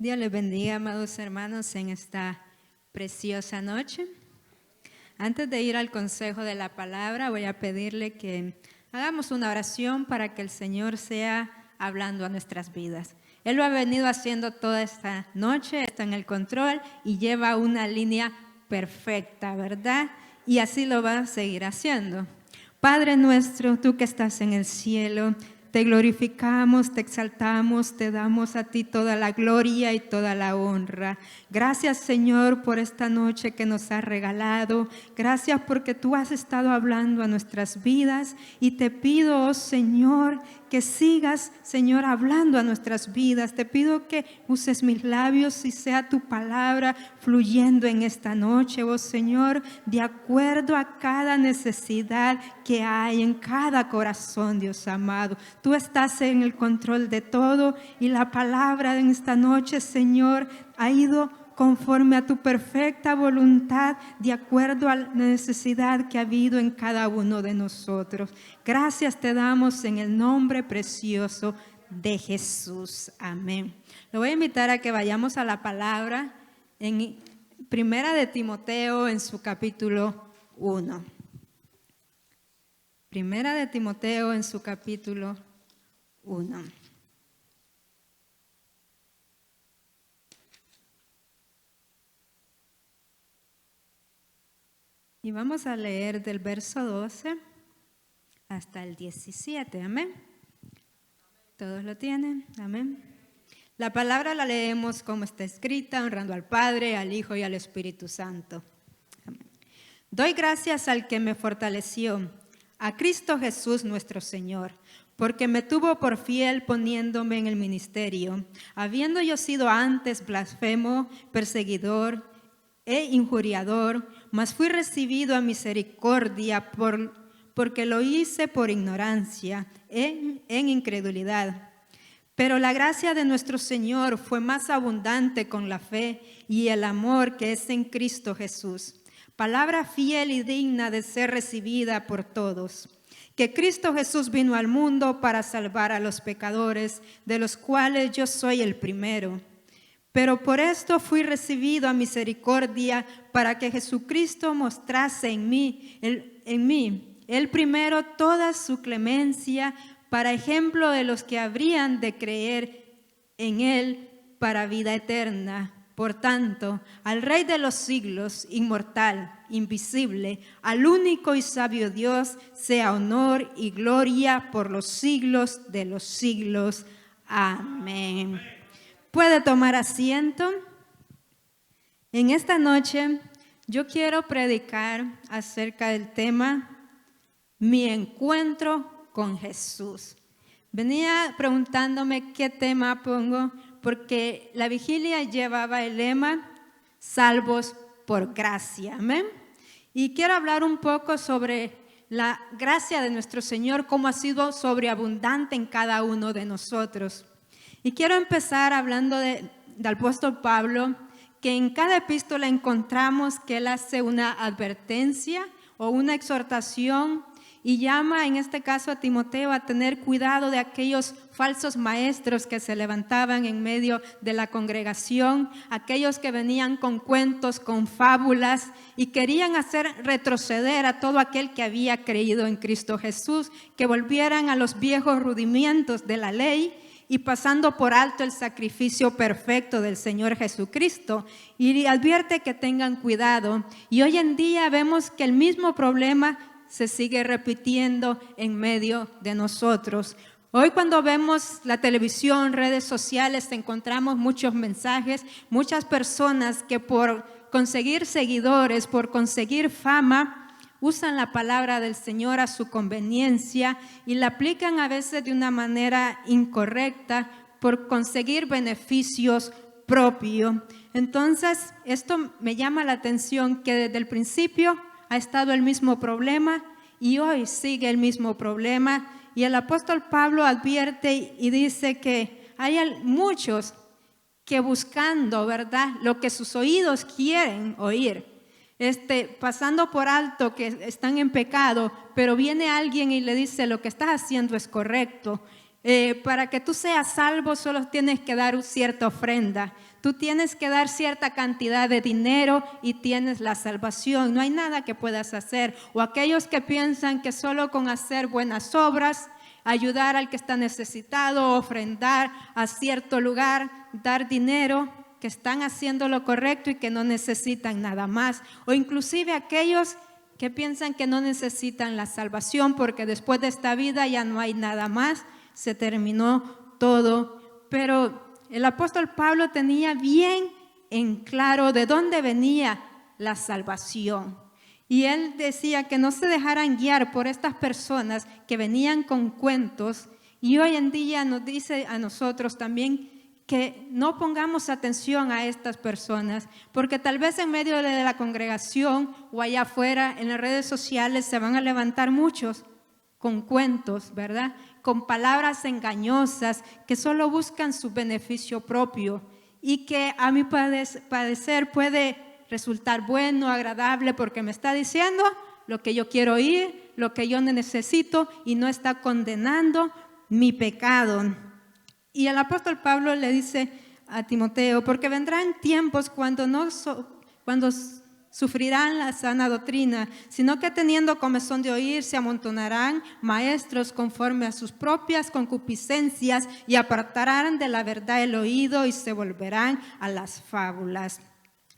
Dios les bendiga, amados hermanos, en esta preciosa noche. Antes de ir al consejo de la palabra, voy a pedirle que hagamos una oración para que el Señor sea hablando a nuestras vidas. Él lo ha venido haciendo toda esta noche, está en el control y lleva una línea perfecta, ¿verdad? Y así lo va a seguir haciendo. Padre nuestro, tú que estás en el cielo, te glorificamos, te exaltamos, te damos a ti toda la gloria y toda la honra. Gracias, Señor, por esta noche que nos has regalado. Gracias porque tú has estado hablando a nuestras vidas y te pido, oh Señor, que sigas, Señor, hablando a nuestras vidas. Te pido que uses mis labios y sea tu palabra fluyendo en esta noche, oh Señor, de acuerdo a cada necesidad que hay en cada corazón, Dios amado. Tú estás en el control de todo y la palabra en esta noche, Señor, ha ido conforme a tu perfecta voluntad, de acuerdo a la necesidad que ha habido en cada uno de nosotros. Gracias te damos en el nombre precioso de Jesús. Amén. Lo voy a invitar a que vayamos a la palabra en Primera de Timoteo en su capítulo 1. Primera de Timoteo en su capítulo 1. Y vamos a leer del verso 12 hasta el 17. Amén. ¿Todos lo tienen? Amén. La palabra la leemos como está escrita, honrando al Padre, al Hijo y al Espíritu Santo. Amén. Doy gracias al que me fortaleció, a Cristo Jesús nuestro Señor, porque me tuvo por fiel poniéndome en el ministerio, habiendo yo sido antes blasfemo, perseguidor e injuriador, mas fui recibido a misericordia porque lo hice por ignorancia, en incredulidad. Pero la gracia de nuestro Señor fue más abundante con la fe y el amor que es en Cristo Jesús. Palabra fiel y digna de ser recibida por todos. Que Cristo Jesús vino al mundo para salvar a los pecadores, de los cuales yo soy el primero. Pero por esto fui recibido a misericordia para que Jesucristo mostrase en mí, el primero, toda su clemencia, para ejemplo de los que habrían de creer en Él para vida eterna. Por tanto, al Rey de los siglos, inmortal, invisible, al único y sabio Dios, sea honor y gloria por los siglos de los siglos. Amén. ¿Puede tomar asiento? En esta noche yo quiero predicar acerca del tema Mi encuentro con Jesús. Venía preguntándome qué tema pongo porque la vigilia llevaba el lema Salvos por gracia. Amén. Y quiero hablar un poco sobre la gracia de nuestro Señor, cómo ha sido sobreabundante en cada uno de nosotros. Y quiero empezar hablando del apóstol Pablo, que en cada epístola encontramos que él hace una advertencia o una exhortación y llama en este caso a Timoteo a tener cuidado de aquellos falsos maestros que se levantaban en medio de la congregación, aquellos que venían con cuentos, con fábulas y querían hacer retroceder a todo aquel que había creído en Cristo Jesús, que volvieran a los viejos rudimentos de la ley y pasando por alto el sacrificio perfecto del Señor Jesucristo. Y advierte que tengan cuidado. Y hoy en día vemos que el mismo problema se sigue repitiendo en medio de nosotros. Hoy cuando vemos la televisión, redes sociales, encontramos muchos mensajes, muchas personas que por conseguir seguidores, por conseguir fama, usan la palabra del Señor a su conveniencia y la aplican a veces de una manera incorrecta por conseguir beneficios propios. Entonces, esto me llama la atención que desde el principio ha estado el mismo problema y hoy sigue el mismo problema. Y el apóstol Pablo advierte y dice que hay muchos que buscando, ¿verdad?, lo que sus oídos quieren oír, pasando por alto que están en pecado, pero viene alguien y le dice lo que estás haciendo es correcto. Para que tú seas salvo solo tienes que dar cierta ofrenda. Tú tienes que dar cierta cantidad de dinero y tienes la salvación. No hay nada que puedas hacer. O aquellos que piensan que solo con hacer buenas obras, ayudar al que está necesitado, ofrendar a cierto lugar, dar dinero, que están haciendo lo correcto y que no necesitan nada más. O inclusive aquellos que piensan que no necesitan la salvación porque después de esta vida ya no hay nada más, se terminó todo. Pero el apóstol Pablo tenía bien en claro de dónde venía la salvación. Y él decía que no se dejaran guiar por estas personas que venían con cuentos. Y hoy en día nos dice a nosotros también que no pongamos atención a estas personas, porque tal vez en medio de la congregación o allá afuera en las redes sociales se van a levantar muchos con cuentos, ¿verdad? Con palabras engañosas que solo buscan su beneficio propio y que a mi parecer puede resultar bueno, agradable, porque me está diciendo lo que yo quiero oír, lo que yo necesito y no está condenando mi pecado. Y el apóstol Pablo le dice a Timoteo, porque vendrán tiempos cuando sufrirán la sana doctrina, sino que teniendo comezón de oír, se amontonarán maestros conforme a sus propias concupiscencias y apartarán de la verdad el oído y se volverán a las fábulas.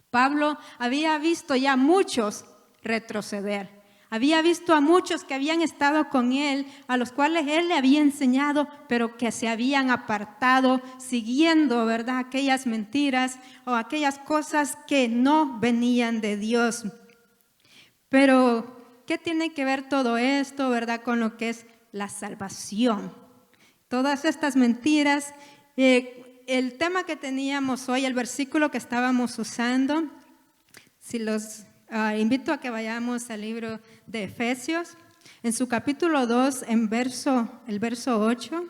Pablo había visto ya muchos retroceder. Había visto a muchos que habían estado con él, a los cuales él le había enseñado, pero que se habían apartado siguiendo, ¿verdad?, aquellas mentiras o aquellas cosas que no venían de Dios. Pero, ¿qué tiene que ver todo esto, verdad, con lo que es la salvación? Todas estas mentiras, el tema que teníamos hoy, el versículo que estábamos usando, si los invito a que vayamos al libro de Efesios, en su capítulo 2, el verso 8.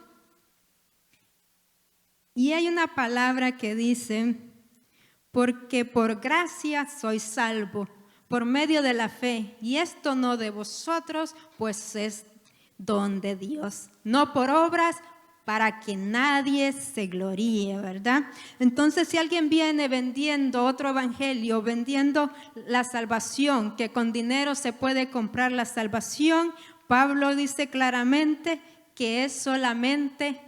Y hay una palabra que dice, porque por gracia sois salvo, por medio de la fe, y esto no de vosotros, pues es don de Dios, no por obras, para que nadie se gloríe, ¿verdad? Entonces, si alguien viene vendiendo otro evangelio, vendiendo la salvación, que con dinero se puede comprar la salvación, Pablo dice claramente que es solamente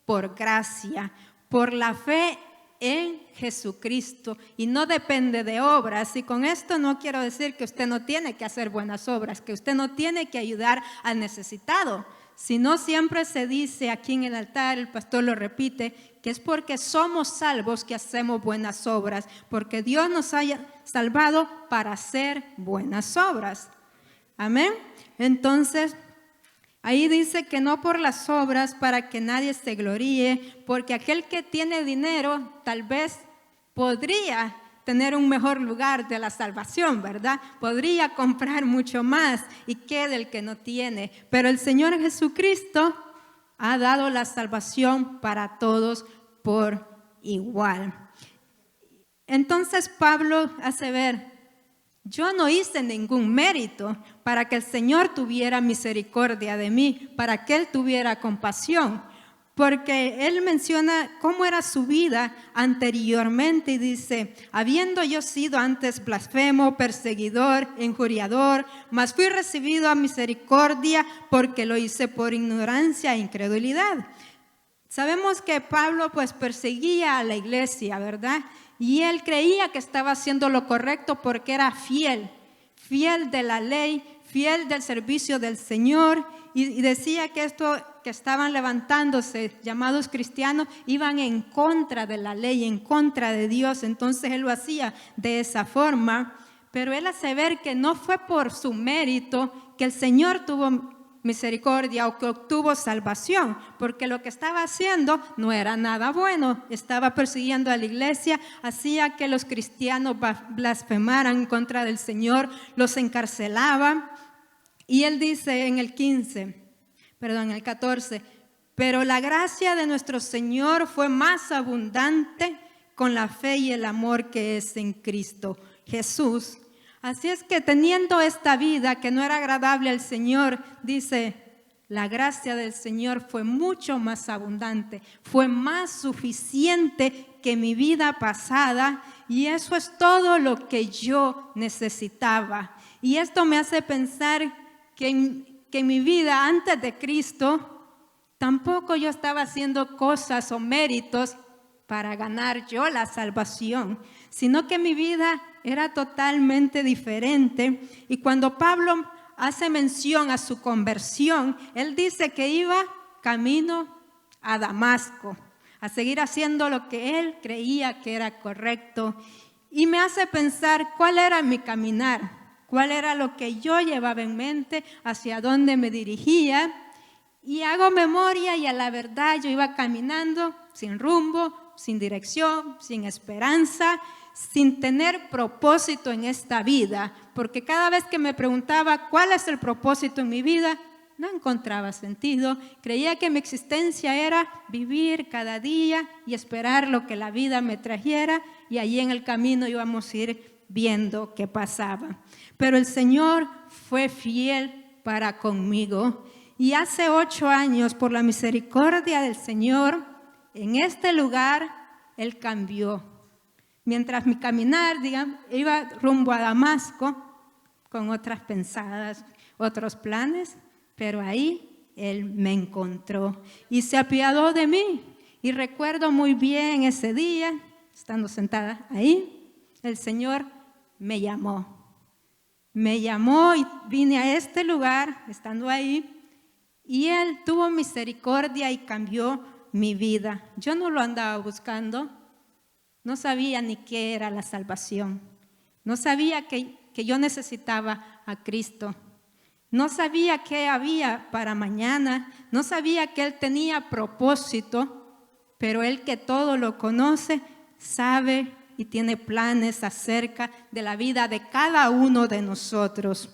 por gracia, por la fe en Jesucristo, y no depende de obras. Y con esto no quiero decir que usted no tiene que hacer buenas obras, que usted no tiene que ayudar al necesitado, sino siempre se dice aquí en el altar, el pastor lo repite, que es porque somos salvos que hacemos buenas obras, porque Dios nos haya salvado para hacer buenas obras. Amén. Entonces, ahí dice que no por las obras para que nadie se gloríe, porque aquel que tiene dinero tal vez podría tener un mejor lugar de la salvación, ¿verdad? Podría comprar mucho más y quede el que no tiene. Pero el Señor Jesucristo ha dado la salvación para todos por igual. Entonces Pablo hace ver, yo no hice ningún mérito para que el Señor tuviera misericordia de mí, para que Él tuviera compasión. Porque él menciona cómo era su vida anteriormente y dice, habiendo yo sido antes blasfemo, perseguidor, injuriador, mas fui recibido a misericordia porque lo hice por ignorancia e incredulidad. Sabemos que Pablo pues perseguía a la iglesia, ¿verdad? Y él creía que estaba haciendo lo correcto porque era fiel de la ley, fiel del servicio del Señor, y decía que esto que estaban levantándose, llamados cristianos, iban en contra de la ley, en contra de Dios. Entonces él lo hacía de esa forma, pero él hace ver que no fue por su mérito que el Señor tuvo misericordia o que obtuvo salvación, porque lo que estaba haciendo no era nada bueno. Estaba persiguiendo a la iglesia, hacía que los cristianos blasfemaran en contra del Señor, los encarcelaba. Y él dice en el 14, pero la gracia de nuestro Señor fue más abundante con la fe y el amor que es en Cristo Jesús. Así es que teniendo esta vida que no era agradable al Señor, dice, la gracia del Señor fue mucho más abundante, fue más suficiente que mi vida pasada, y eso es todo lo que yo necesitaba. Y esto me hace pensar que en mi vida antes de Cristo, tampoco yo estaba haciendo cosas o méritos para ganar yo la salvación, sino que mi vida era totalmente diferente. Y cuando Pablo hace mención a su conversión, él dice que iba camino a Damasco, a seguir haciendo lo que él creía que era correcto. Y me hace pensar cuál era mi caminar, cuál era lo que yo llevaba en mente, hacia dónde me dirigía. Y hago memoria y a la verdad yo iba caminando sin rumbo, sin dirección, sin esperanza, sin tener propósito en esta vida, porque cada vez que me preguntaba cuál es el propósito en mi vida, no encontraba sentido. Creía que mi existencia era vivir cada día y esperar lo que la vida me trajera, y allí en el camino íbamos a ir viendo qué pasaba. Pero el Señor fue fiel para conmigo, y hace 8 años, por la misericordia del Señor, en este lugar Él cambió. Mientras mi caminar, digamos, iba rumbo a Damasco con otras pensadas, otros planes, pero ahí Él me encontró y se apiadó de mí. Y recuerdo muy bien ese día, estando sentada ahí, el Señor me llamó. Me llamó y vine a este lugar, estando ahí, y Él tuvo misericordia y cambió mi vida. Yo no lo andaba buscando. No sabía ni qué era la salvación. No sabía que yo necesitaba a Cristo. No sabía qué había para mañana. No sabía que Él tenía propósito. Pero Él, que todo lo conoce, sabe y tiene planes acerca de la vida de cada uno de nosotros.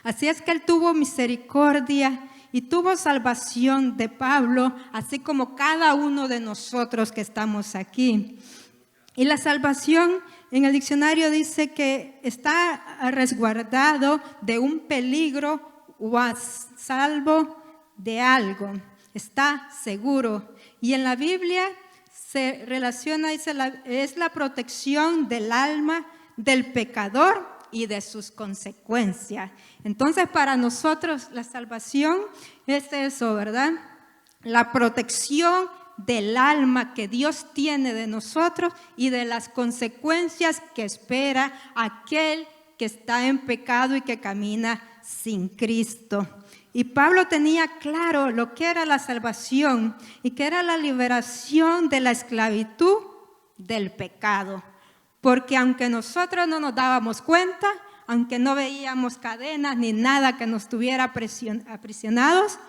Así es que Él tuvo misericordia y tuvo salvación de Pablo, así como cada uno de nosotros que estamos aquí. Y la salvación en el diccionario dice que está resguardado de un peligro o a salvo de algo. Está seguro. Y en la Biblia se relaciona, dice, es la protección del alma del pecador y de sus consecuencias. Entonces, para nosotros la salvación es eso, ¿verdad? La protección del alma que Dios tiene de nosotros y de las consecuencias que espera aquel que está en pecado y que camina sin Cristo. Y Pablo tenía claro lo que era la salvación y que era la liberación de la esclavitud del pecado. Porque aunque nosotros no nos dábamos cuenta, aunque no veíamos cadenas ni nada que nos tuviera aprisionados,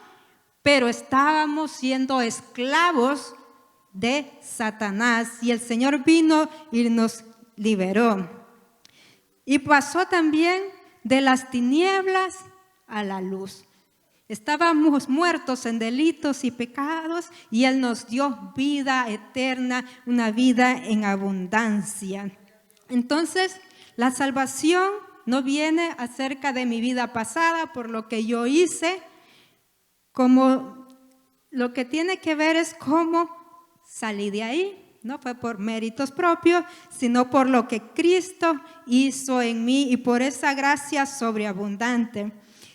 pero estábamos siendo esclavos de Satanás, y el Señor vino y nos liberó. Y pasó también de las tinieblas a la luz. Estábamos muertos en delitos y pecados, y Él nos dio vida eterna, una vida en abundancia. Entonces, la salvación no viene acerca de mi vida pasada, por lo que yo hice, como lo que tiene que ver es cómo salí de ahí. No fue por méritos propios, sino por lo que Cristo hizo en mí y por esa gracia sobreabundante.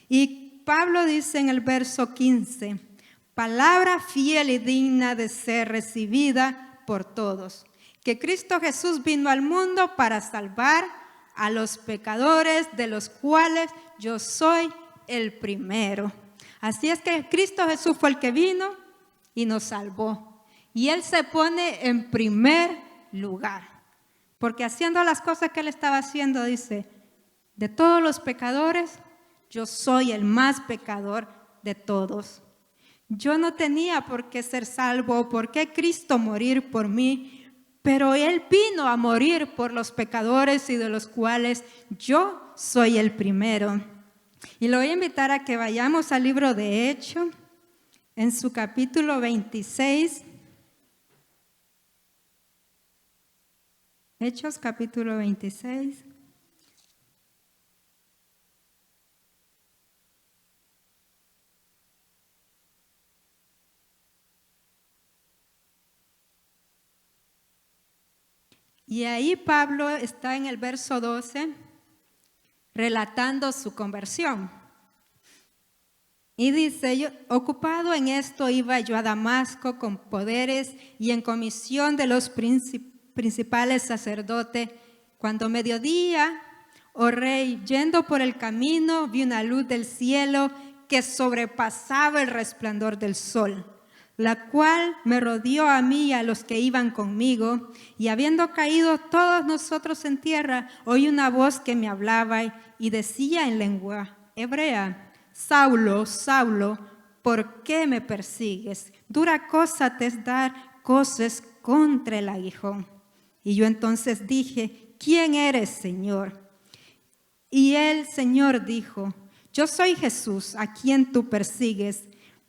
Y Pablo dice en el verso 15, palabra fiel y digna de ser recibida por todos, que Cristo Jesús vino al mundo para salvar a los pecadores, de los cuales yo soy el primero. Así es que Cristo Jesús fue el que vino y nos salvó. Y Él se pone en primer lugar. Porque haciendo las cosas que Él estaba haciendo, dice, de todos los pecadores, yo soy el más pecador de todos. Yo no tenía por qué ser salvo, por qué Cristo morir por mí, pero Él vino a morir por los pecadores y de los cuales yo soy el primero. Y lo voy a invitar a que vayamos al libro de Hechos, en su capítulo 26. Hechos, capítulo 26. Y ahí Pablo está en el verso 12 relatando su conversión. Y dice, ocupado en esto iba yo a Damasco con poderes y en comisión de los principales sacerdotes. Cuando mediodía, oh rey, yendo por el camino, vi una luz del cielo que sobrepasaba el resplandor del sol, la cual me rodeó a mí y a los que iban conmigo, y habiendo caído todos nosotros en tierra, oí una voz que me hablaba y decía en lengua hebrea: Saulo, Saulo, ¿por qué me persigues? Dura cosa te es dar coces contra el aguijón. Y yo entonces dije: ¿quién eres, Señor? Y el Señor dijo: yo soy Jesús, a quien tú persigues,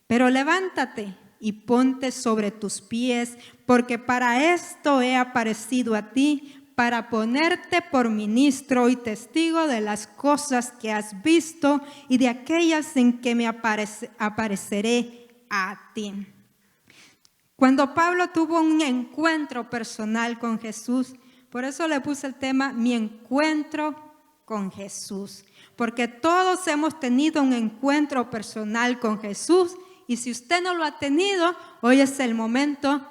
pero levántate y ponte sobre tus pies, porque para esto he aparecido a ti, para ponerte por ministro y testigo de las cosas que has visto y de aquellas en que me apareceré a ti. Cuando Pablo tuvo un encuentro personal con Jesús, por eso le puse el tema, mi encuentro con Jesús, porque todos hemos tenido un encuentro personal con Jesús, y si usted no lo ha tenido, hoy es el momento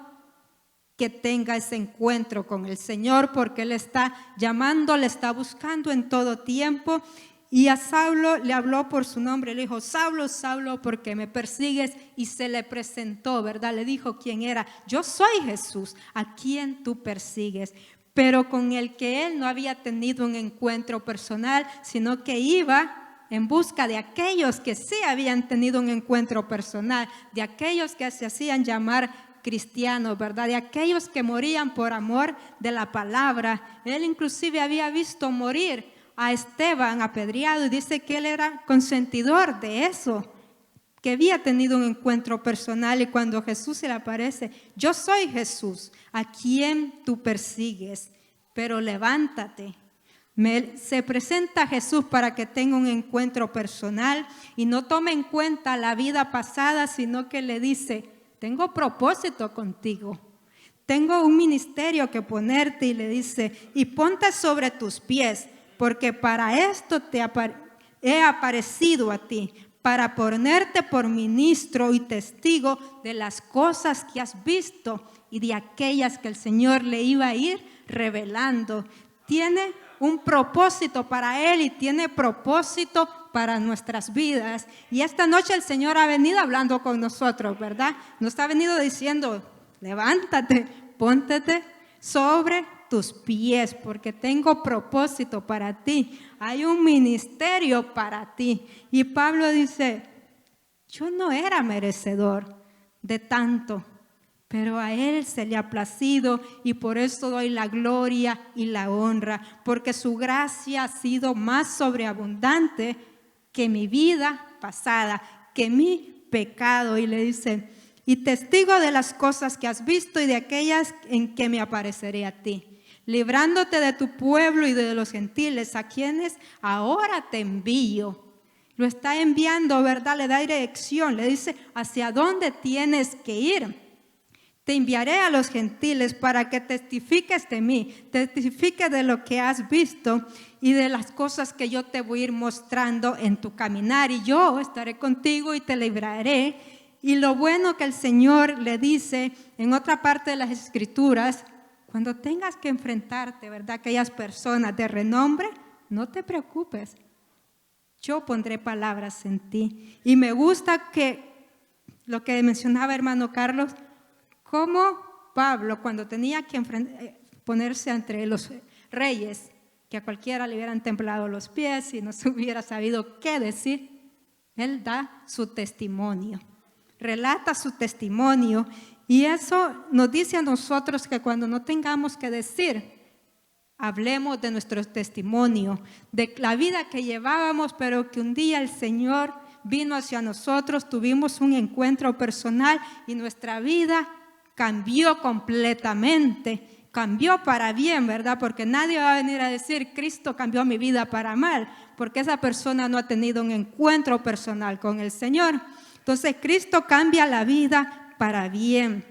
que tenga ese encuentro con el Señor, porque Él está llamando, le está buscando en todo tiempo. Y a Saulo le habló por su nombre, le dijo: Saulo, Saulo, ¿por qué me persigues? Y se le presentó, ¿verdad? Le dijo quién era: yo soy Jesús, a quien tú persigues. Pero con el que él no había tenido un encuentro personal, sino que iba en busca de aquellos que sí habían tenido un encuentro personal, de aquellos que se hacían llamar cristianos, ¿verdad? De aquellos que morían por amor de la palabra. Él inclusive había visto morir a Esteban apedreado, y dice que él era consentidor de eso, que había tenido un encuentro personal. Y cuando Jesús se le aparece: yo soy Jesús, a quien tú persigues, pero levántate. Se presenta a Jesús para que tenga un encuentro personal y no tome en cuenta la vida pasada, sino que le dice: tengo propósito contigo, tengo un ministerio que ponerte. Y le dice: y ponte sobre tus pies, porque para esto he aparecido a ti, para ponerte por ministro y testigo de las cosas que has visto y de aquellas que el Señor le iba a ir revelando. Tiene un propósito para Él y tiene propósito para nuestras vidas. Y esta noche el Señor ha venido hablando con nosotros, ¿verdad? Nos ha venido diciendo: levántate, póntete sobre tus pies, porque tengo propósito para ti. Hay un ministerio para ti. Y Pablo dice: yo no era merecedor de tanto, pero a Él se le ha placido, y por eso doy la gloria y la honra, porque su gracia ha sido más sobreabundante que mi vida pasada, que mi pecado. Y le dice: y testigo de las cosas que has visto y de aquellas en que me apareceré a ti, librándote de tu pueblo y de los gentiles, a quienes ahora te envío. Lo está enviando, ¿verdad? Le da dirección, le dice hacia dónde tienes que ir. Te enviaré a los gentiles para que testifiques de mí, testifiques de lo que has visto y de las cosas que yo te voy a ir mostrando en tu caminar. Y yo estaré contigo y te libraré. Y lo bueno que el Señor le dice en otra parte de las Escrituras: cuando tengas que enfrentarte, ¿verdad?, aquellas personas de renombre, no te preocupes. Yo pondré palabras en ti. Y me gusta que lo que mencionaba hermano Carlos, como Pablo, cuando tenía que ponerse entre los reyes, que a cualquiera le hubieran temblado los pies y no se hubiera sabido qué decir, él da su testimonio, relata su testimonio. Y eso nos dice a nosotros que cuando no tengamos que decir, hablemos de nuestro testimonio, de la vida que llevábamos, pero que un día el Señor vino hacia nosotros, tuvimos un encuentro personal y nuestra vida cambió completamente, cambió para bien, ¿verdad? Porque nadie va a venir a decir: Cristo cambió mi vida para mal, porque esa persona no ha tenido un encuentro personal con el Señor. Entonces Cristo cambia la vida para bien.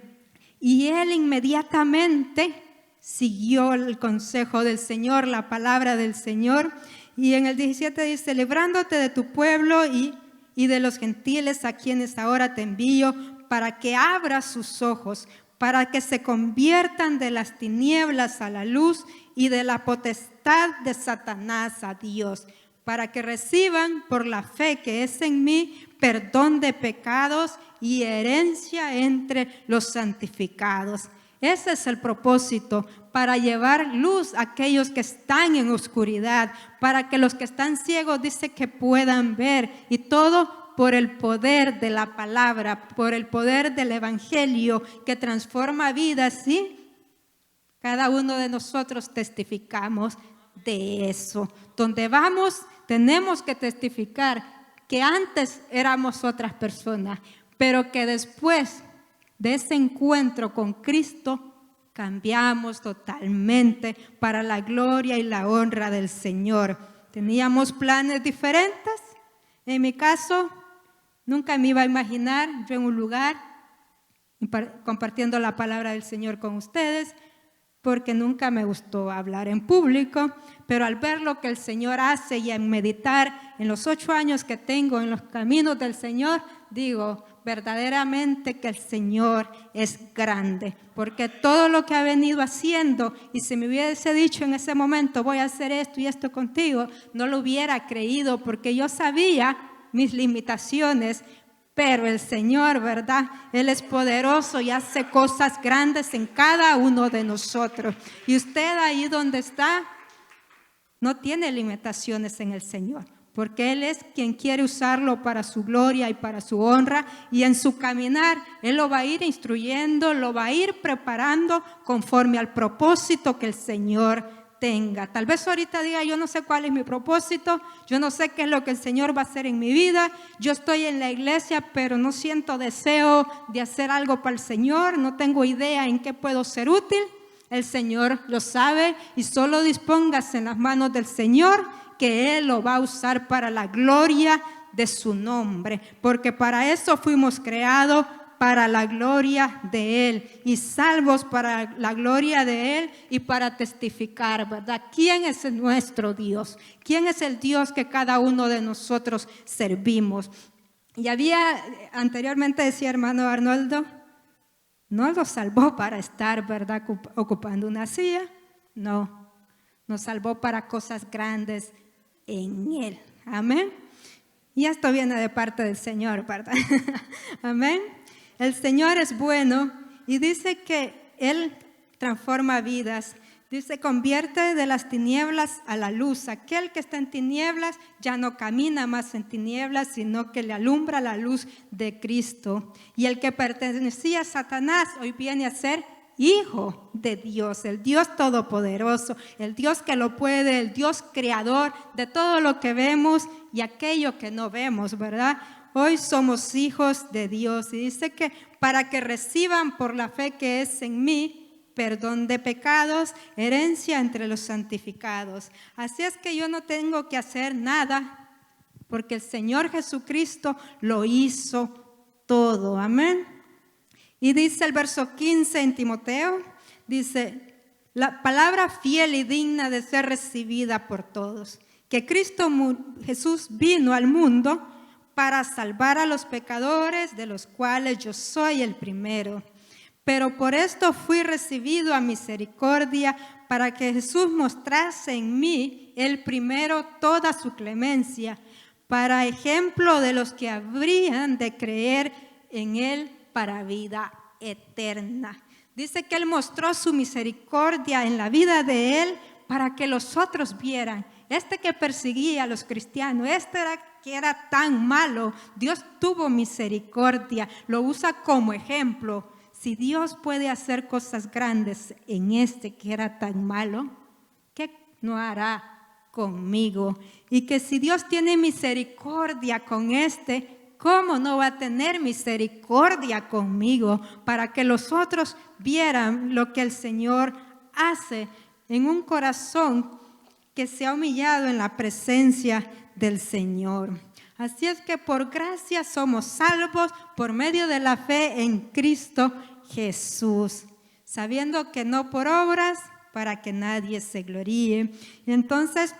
Y Él inmediatamente siguió el consejo del Señor, la palabra del Señor. Y en el 17 dice, librándote de tu pueblo y de los gentiles a quienes ahora te envío, para que abras sus ojos, para que se conviertan de las tinieblas a la luz y de la potestad de Satanás a Dios, para que reciban por la fe que es en mí perdón de pecados y herencia entre los santificados. Ese es el propósito, para llevar luz a aquellos que están en oscuridad, para que los que están ciegos, dice, que puedan ver, y todo por el poder de la palabra, por el poder del evangelio que transforma vidas, ¿sí? Cada uno de nosotros testificamos de eso. Donde vamos, tenemos que testificar que antes éramos otras personas, pero que después de ese encuentro con Cristo cambiamos totalmente para la gloria y la honra del Señor. Teníamos planes diferentes. En mi caso, nunca me iba a imaginar yo en un lugar compartiendo la palabra del Señor con ustedes, porque nunca me gustó hablar en público, pero al ver lo que el Señor hace y en meditar en los 8 años que tengo en los caminos del Señor, digo, verdaderamente que el Señor es grande, porque todo lo que ha venido haciendo, y si me hubiese dicho en ese momento, voy a hacer esto y esto contigo, no lo hubiera creído, porque yo sabía mis limitaciones, pero el Señor, ¿verdad? Él es poderoso y hace cosas grandes en cada uno de nosotros. Y usted ahí donde está, no tiene limitaciones en el Señor, porque Él es quien quiere usarlo para su gloria y para su honra, y en su caminar Él lo va a ir instruyendo, lo va a ir preparando conforme al propósito que el Señor tenga. Tal vez ahorita diga, yo no sé cuál es mi propósito, yo no sé qué es lo que el Señor va a hacer en mi vida, yo estoy en la iglesia, pero no siento deseo de hacer algo para el Señor, no tengo idea en qué puedo ser útil. El Señor lo sabe, y solo dispóngase en las manos del Señor, que Él lo va a usar para la gloria de su nombre, porque para eso fuimos creados, para la gloria de Él, y salvos para la gloria de Él y para testificar, ¿verdad? ¿Quién es nuestro Dios? ¿Quién es el Dios que cada uno de nosotros servimos? Y anteriormente decía hermano Arnoldo, no lo salvó para estar, ¿verdad?, ocupando una silla. No, nos salvó para cosas grandes en Él. Amén. Y esto viene de parte del Señor, ¿verdad? Amén. El Señor es bueno, y dice que Él transforma vidas. Dice, convierte de las tinieblas a la luz. Aquel que está en tinieblas ya no camina más en tinieblas, sino que le alumbra la luz de Cristo. Y el que pertenecía a Satanás hoy viene a ser hijo de Dios, el Dios todopoderoso, el Dios que lo puede, el Dios creador de todo lo que vemos y aquello que no vemos, ¿verdad? Hoy somos hijos de Dios, y dice que para que reciban por la fe que es en mí perdón de pecados, herencia entre los santificados. Así es que yo no tengo que hacer nada, porque el Señor Jesucristo lo hizo todo. Amén. Y dice el verso 15 en Timoteo, dice, la palabra fiel y digna de ser recibida por todos, que Cristo Jesús vino al mundo para salvar a los pecadores, de los cuales yo soy el primero. Pero por esto fui recibido a misericordia, para que Jesús mostrase en mí el primero toda su clemencia, para ejemplo de los que habrían de creer en Él para vida eterna. Dice que Él mostró su misericordia en la vida de Él para que los otros vieran. Que perseguía a los cristianos, que era tan malo, Dios tuvo misericordia, lo usa como ejemplo. Si Dios puede hacer cosas grandes en que era tan malo, ¿qué no hará conmigo? Y que si Dios tiene misericordia con ¿cómo no va a tener misericordia conmigo? Para que los otros vieran lo que el Señor hace en un corazón que se ha humillado en la presencia del Señor. Así es que por gracia somos salvos por medio de la fe en Cristo Jesús. sabiendo que no por obras, para que nadie se gloríe. Y entonces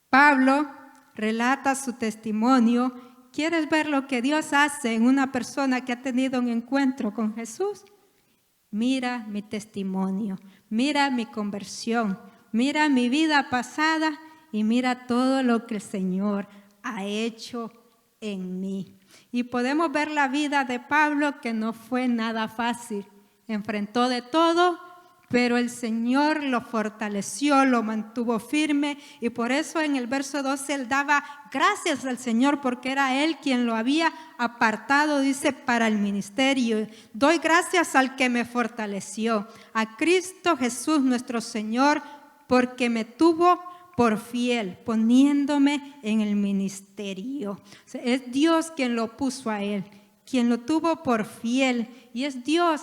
Pablo relata su testimonio. ¿Quieres ver lo que Dios hace en una persona que ha tenido un encuentro con Jesús? Mira mi testimonio, mira mi conversión, mira mi vida pasada y mira todo lo que el Señor ha hecho en mí. Y podemos ver la vida de Pablo, que no fue nada fácil. Enfrentó de todo, pero el Señor lo fortaleció, lo mantuvo firme, y por eso en el verso 12 él daba gracias al Señor, porque era Él quien lo había apartado, dice, para el ministerio. Doy gracias al que me fortaleció, a Cristo Jesús nuestro Señor, porque me tuvo por fiel, poniéndome en el ministerio. O sea, es Dios quien lo puso a él, quien lo tuvo por fiel, y es Dios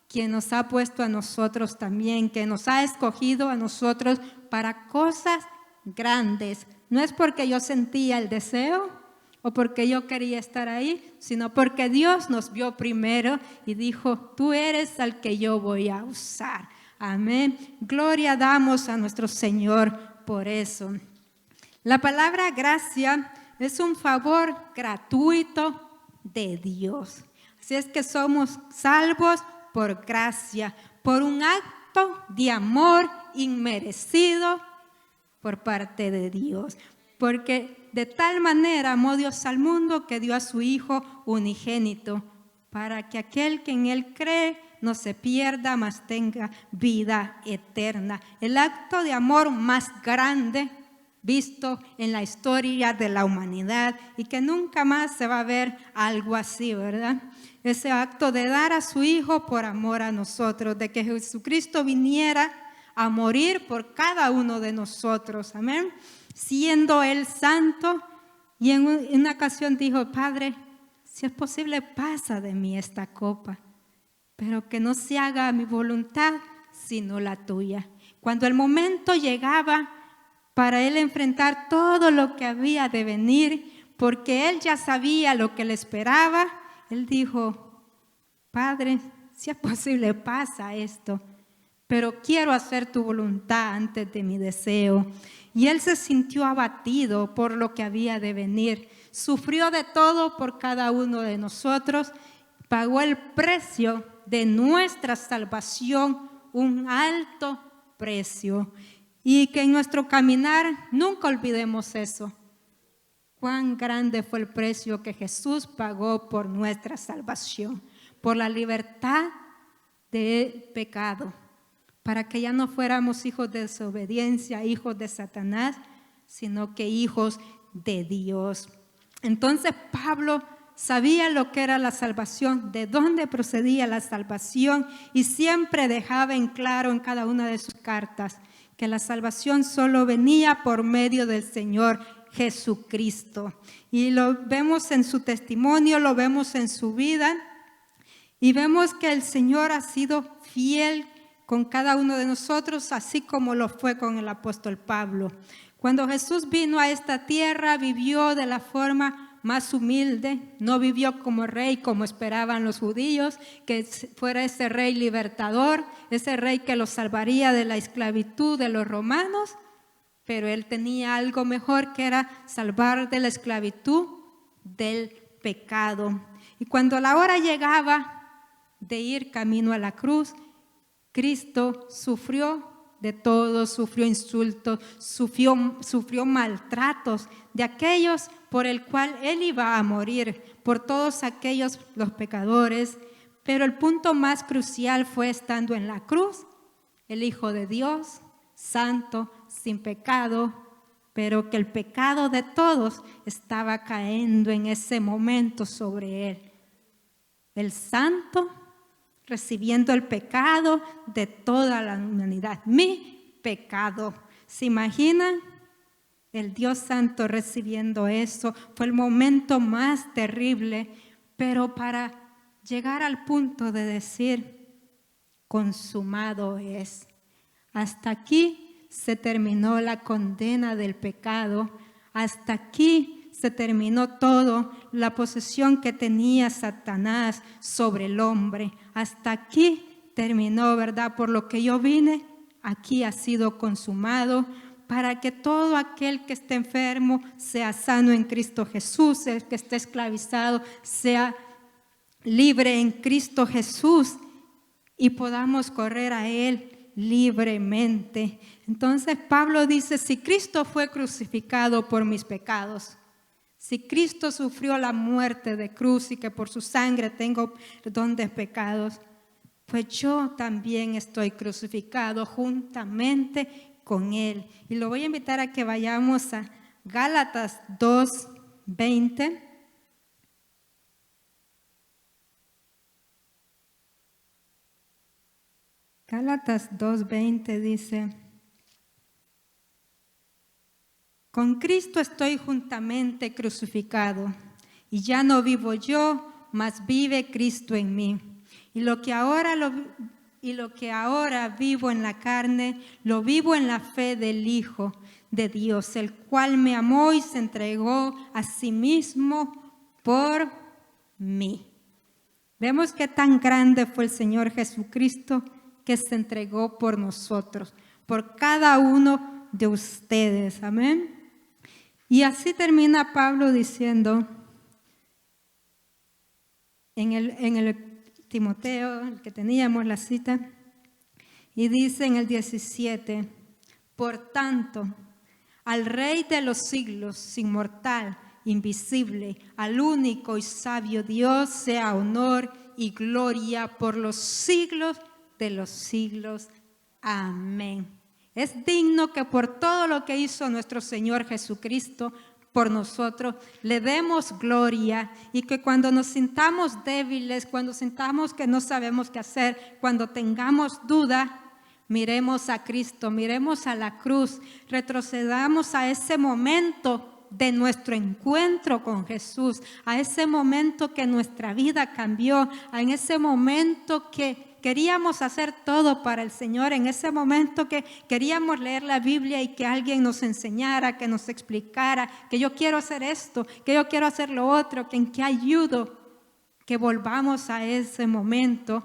quien nos ha puesto a nosotros también, que nos ha escogido a nosotros para cosas grandes. No es porque yo sentía el deseo o porque yo quería estar ahí, sino porque Dios nos vio primero y dijo, tú eres al que yo voy a usar. Amén. Gloria damos a nuestro Señor por eso. La palabra gracia es un favor gratuito de Dios. Así es que somos salvos por gracia, por un acto de amor inmerecido por parte de Dios. Porque de tal manera amó Dios al mundo que dio a su Hijo unigénito, para que aquel que en Él cree no se pierda, mas tenga vida eterna. El acto de amor más grande visto en la historia de la humanidad, y que nunca más se va a ver algo así, ¿verdad? Ese acto de dar a su Hijo por amor a nosotros, de que Jesucristo viniera a morir por cada uno de nosotros, amén, siendo Él santo. Y en una ocasión dijo, Padre, si es posible, pasa de mí esta copa, pero que no se haga mi voluntad, sino la tuya. Cuando el momento llegaba para Él enfrentar todo lo que había de venir, porque Él ya sabía lo que le esperaba, Él dijo, Padre, si es posible, pasa esto, pero quiero hacer tu voluntad antes de mi deseo. Y Él se sintió abatido por lo que había de venir, sufrió de todo por cada uno de nosotros, pagó el precio de nuestra salvación, un alto precio. Y que en nuestro caminar nunca olvidemos eso. Cuán grande fue el precio que Jesús pagó por nuestra salvación, por la libertad del pecado, para que ya no fuéramos hijos de desobediencia, hijos de Satanás, sino que hijos de Dios. Entonces Pablo sabía lo que era la salvación, de dónde procedía la salvación, y siempre dejaba en claro en cada una de sus cartas que la salvación solo venía por medio del Señor Jesucristo. Y lo vemos en su testimonio, lo vemos en su vida, y vemos que el Señor ha sido fiel con cada uno de nosotros, así como lo fue con el apóstol Pablo. Cuando Jesús vino a esta tierra, vivió de la forma más humilde, no vivió como rey como esperaban los judíos, que fuera ese rey libertador, ese rey que los salvaría de la esclavitud de los romanos, pero Él tenía algo mejor, que era salvar de la esclavitud del pecado. Y cuando la hora llegaba de ir camino a la cruz, Cristo sufrió de todo, sufrió insultos, sufrió maltratos de aquellos por el cual Él iba a morir, por todos aquellos los pecadores. Pero el punto más crucial fue estando en la cruz, el Hijo de Dios, santo, sin pecado, pero que el pecado de todos estaba cayendo en ese momento sobre Él. El santo recibiendo el pecado de toda la humanidad, mi pecado. ¿Se imaginan? El Dios Santo recibiendo eso. Fue el momento más terrible, pero para llegar al punto de decir, consumado es. Hasta aquí se terminó la condena del pecado, hasta aquí se terminó todo, la posesión que tenía Satanás sobre el hombre. Hasta aquí terminó, ¿verdad? Por lo que yo vine, aquí ha sido consumado, para que todo aquel que esté enfermo sea sano en Cristo Jesús, el que esté esclavizado sea libre en Cristo Jesús y podamos correr a Él libremente. Entonces Pablo dice, si Cristo fue crucificado por mis pecados, si Cristo sufrió la muerte de cruz y que por su sangre tengo perdón de pecados, pues yo también estoy crucificado juntamente con Él. Y lo voy a invitar a que vayamos a Gálatas 2:20. Gálatas 2:20 dice, con Cristo estoy juntamente crucificado, y ya no vivo yo, mas vive Cristo en mí. Y lo que ahora vivo en la carne, lo vivo en la fe del Hijo de Dios, el cual me amó y se entregó a sí mismo por mí. Vemos qué tan grande fue el Señor Jesucristo que se entregó por nosotros, por cada uno de ustedes. Amén. Y así termina Pablo diciendo en el Timoteo, el que teníamos la cita, y dice en el 17, por tanto, al Rey de los siglos, inmortal, invisible, al único y sabio Dios, sea honor y gloria por los siglos de los siglos. Amén. Es digno que por todo lo que hizo nuestro Señor Jesucristo por nosotros, le demos gloria, y que cuando nos sintamos débiles, cuando sintamos que no sabemos qué hacer, cuando tengamos duda, miremos a Cristo, miremos a la cruz, retrocedamos a ese momento de nuestro encuentro con Jesús, a ese momento que nuestra vida cambió, en ese momento que queríamos hacer todo para el Señor, en ese momento que queríamos leer la Biblia y que alguien nos enseñara, que nos explicara, que yo quiero hacer esto, que yo quiero hacer lo otro, que en qué ayudo, que volvamos a ese momento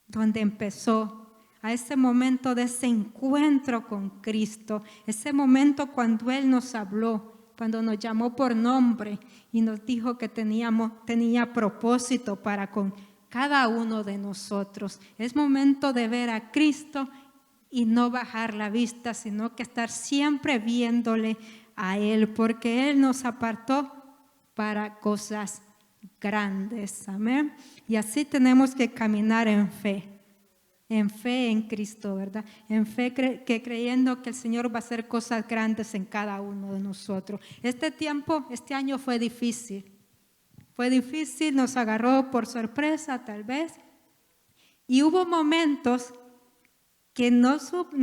donde empezó, a ese momento de ese encuentro con Cristo, ese momento cuando Él nos habló, cuando nos llamó por nombre y nos dijo que tenía propósito para con cada uno de nosotros. Es momento de ver a Cristo y no bajar la vista, sino que estar siempre viéndole a Él, porque Él nos apartó para cosas grandes. Amén. Y así tenemos que caminar en fe en Cristo, ¿verdad? En fe creyendo que el Señor va a hacer cosas grandes en cada uno de nosotros. Este año fue difícil. Fue difícil, nos agarró por sorpresa tal vez. Y hubo momentos que no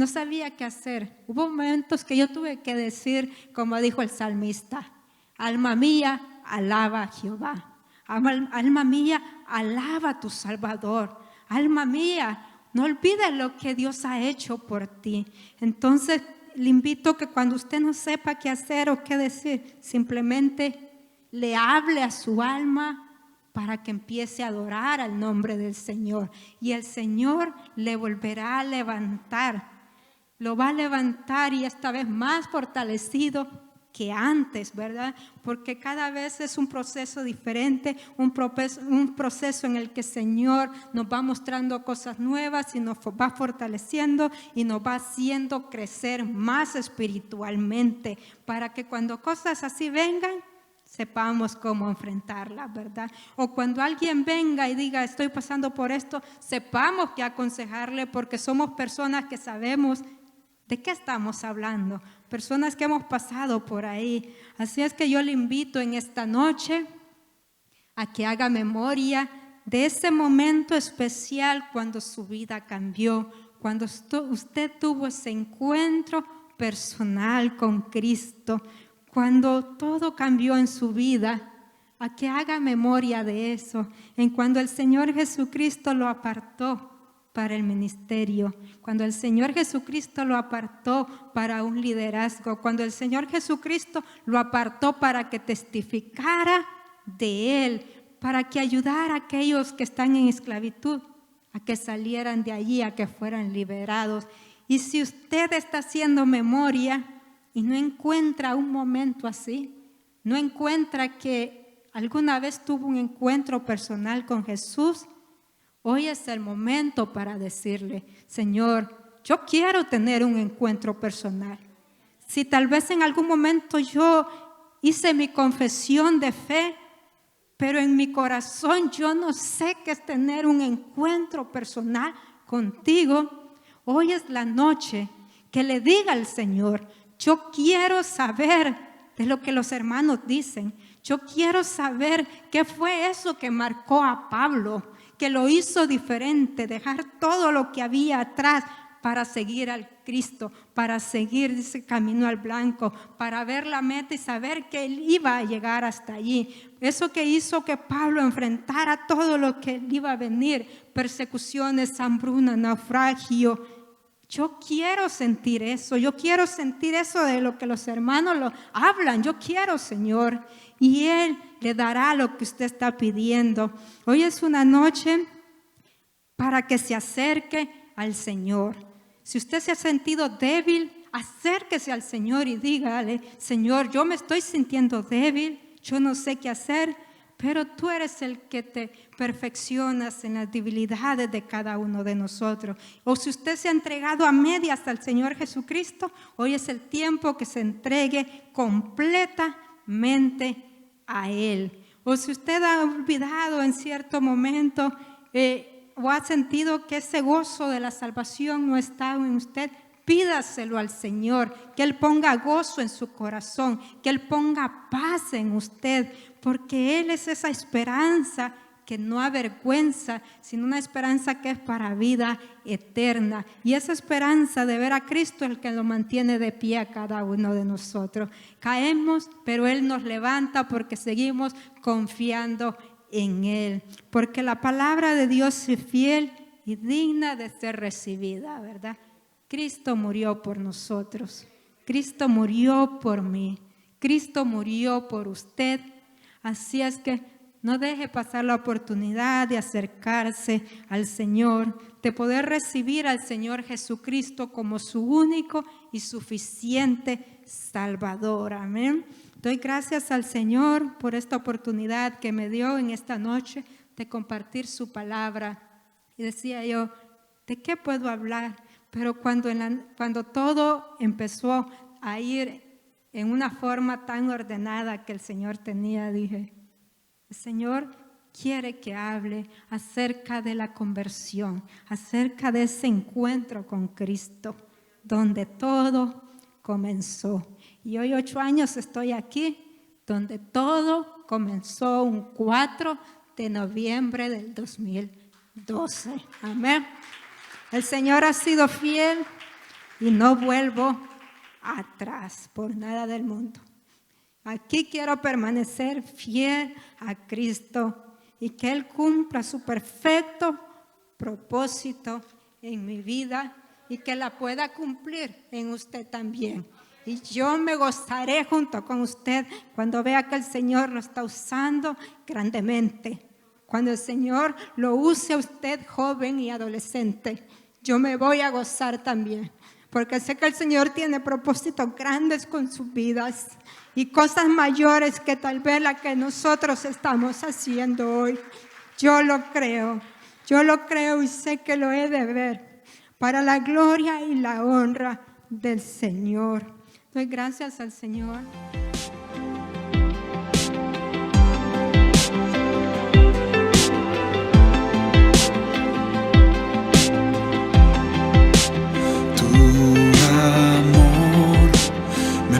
sabía qué hacer. Hubo momentos que yo tuve que decir, como dijo el salmista, alma mía, alaba a Jehová. Alma mía, alaba a tu Salvador. Alma mía, no olvides lo que Dios ha hecho por ti. Entonces, le invito que cuando usted no sepa qué hacer o qué decir, simplemente le hable a su alma para que empiece a adorar al nombre del Señor. Y el Señor le volverá a levantar. Lo va a levantar y esta vez más fortalecido que antes, ¿verdad? Porque cada vez es un proceso diferente, un proceso en el que el Señor nos va mostrando cosas nuevas y nos va fortaleciendo y nos va haciendo crecer más espiritualmente para que cuando cosas así vengan, sepamos cómo enfrentarla, ¿verdad? O cuando alguien venga y diga, estoy pasando por esto, sepamos qué aconsejarle, porque somos personas que sabemos de qué estamos hablando, personas que hemos pasado por ahí. Así es que yo le invito en esta noche a que haga memoria de ese momento especial cuando su vida cambió, cuando usted tuvo ese encuentro personal con Cristo, cuando todo cambió en su vida, a que haga memoria de eso, en cuando el Señor Jesucristo lo apartó para el ministerio, cuando el Señor Jesucristo lo apartó para un liderazgo, cuando el Señor Jesucristo lo apartó para que testificara de Él, para que ayudara a aquellos que están en esclavitud a que salieran de allí, a que fueran liberados. Y si usted está haciendo memoria y no encuentra un momento así, no encuentra que alguna vez tuvo un encuentro personal con Jesús, hoy es el momento para decirle: Señor, yo quiero tener un encuentro personal. Si tal vez en algún momento yo hice mi confesión de fe, pero en mi corazón yo no sé qué es tener un encuentro personal contigo, hoy es la noche que le diga al Señor: yo quiero saber de lo que los hermanos dicen. Yo quiero saber qué fue eso que marcó a Pablo, que lo hizo diferente, dejar todo lo que había atrás para seguir al Cristo, para seguir ese camino al blanco, para ver la meta y saber que él iba a llegar hasta allí. Eso que hizo que Pablo enfrentara todo lo que iba a venir: persecuciones, hambruna, naufragio. Yo quiero sentir eso, yo quiero sentir eso de lo que los hermanos lo hablan. Yo quiero, Señor, y Él le dará lo que usted está pidiendo. Hoy es una noche para que se acerque al Señor. Si usted se ha sentido débil, acérquese al Señor y dígale: Señor, yo me estoy sintiendo débil, yo no sé qué hacer, pero tú eres el que te perfeccionas en las debilidades de cada uno de nosotros. O si usted se ha entregado a medias al Señor Jesucristo, hoy es el tiempo que se entregue completamente a Él. O si usted ha olvidado en cierto momento o ha sentido que ese gozo de la salvación no está en usted, pídaselo al Señor, que Él ponga gozo en su corazón, que Él ponga paz en usted, porque Él es esa esperanza que no avergüenza, sino una esperanza que es para vida eterna. Y esa esperanza de ver a Cristo es el que lo mantiene de pie a cada uno de nosotros. Caemos, pero Él nos levanta porque seguimos confiando en Él, porque la palabra de Dios es fiel y digna de ser recibida, ¿verdad? Cristo murió por nosotros, Cristo murió por mí, Cristo murió por usted. Así es que no deje pasar la oportunidad de acercarse al Señor, de poder recibir al Señor Jesucristo como su único y suficiente Salvador. Amén. Doy gracias al Señor por esta oportunidad que me dio en esta noche de compartir su palabra. Y decía yo: ¿de qué puedo hablar? Pero cuando todo empezó a ir en una forma tan ordenada que el Señor tenía, dije: el Señor quiere que hable acerca de la conversión, acerca de ese encuentro con Cristo, donde todo comenzó. Y hoy 8 años estoy aquí, donde todo comenzó un 4 de noviembre del 2012. Amén. El Señor ha sido fiel y no vuelvo atrás por nada del mundo. Aquí quiero permanecer fiel a Cristo y que Él cumpla su perfecto propósito en mi vida y que la pueda cumplir en usted también. Y yo me gozaré junto con usted cuando vea que el Señor lo está usando grandemente. Cuando el Señor lo use a usted, joven y adolescente, yo me voy a gozar también. Porque sé que el Señor tiene propósitos grandes con sus vidas y cosas mayores que tal vez las que nosotros estamos haciendo hoy. Yo lo creo y sé que lo he de ver para la gloria y la honra del Señor. Doy gracias al Señor.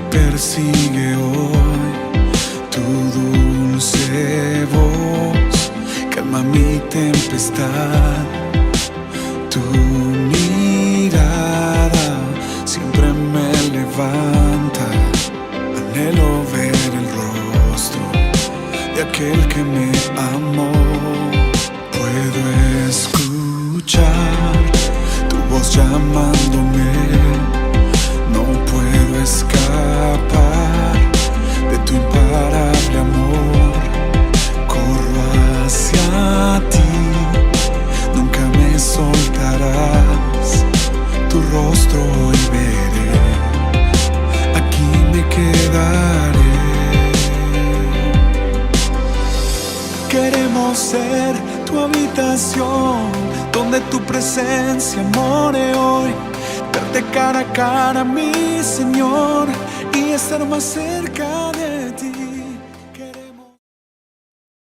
Persigue hoy tu dulce voz, calma mi tempestad, tu mirada siempre me levanta, anhelo ver el rostro de aquel que me amó, puedo escuchar tu voz llamándome, no puedo escapar ser tu habitación, donde tu presencia more hoy. Verte cara a cara, mi Señor, y estar más cerca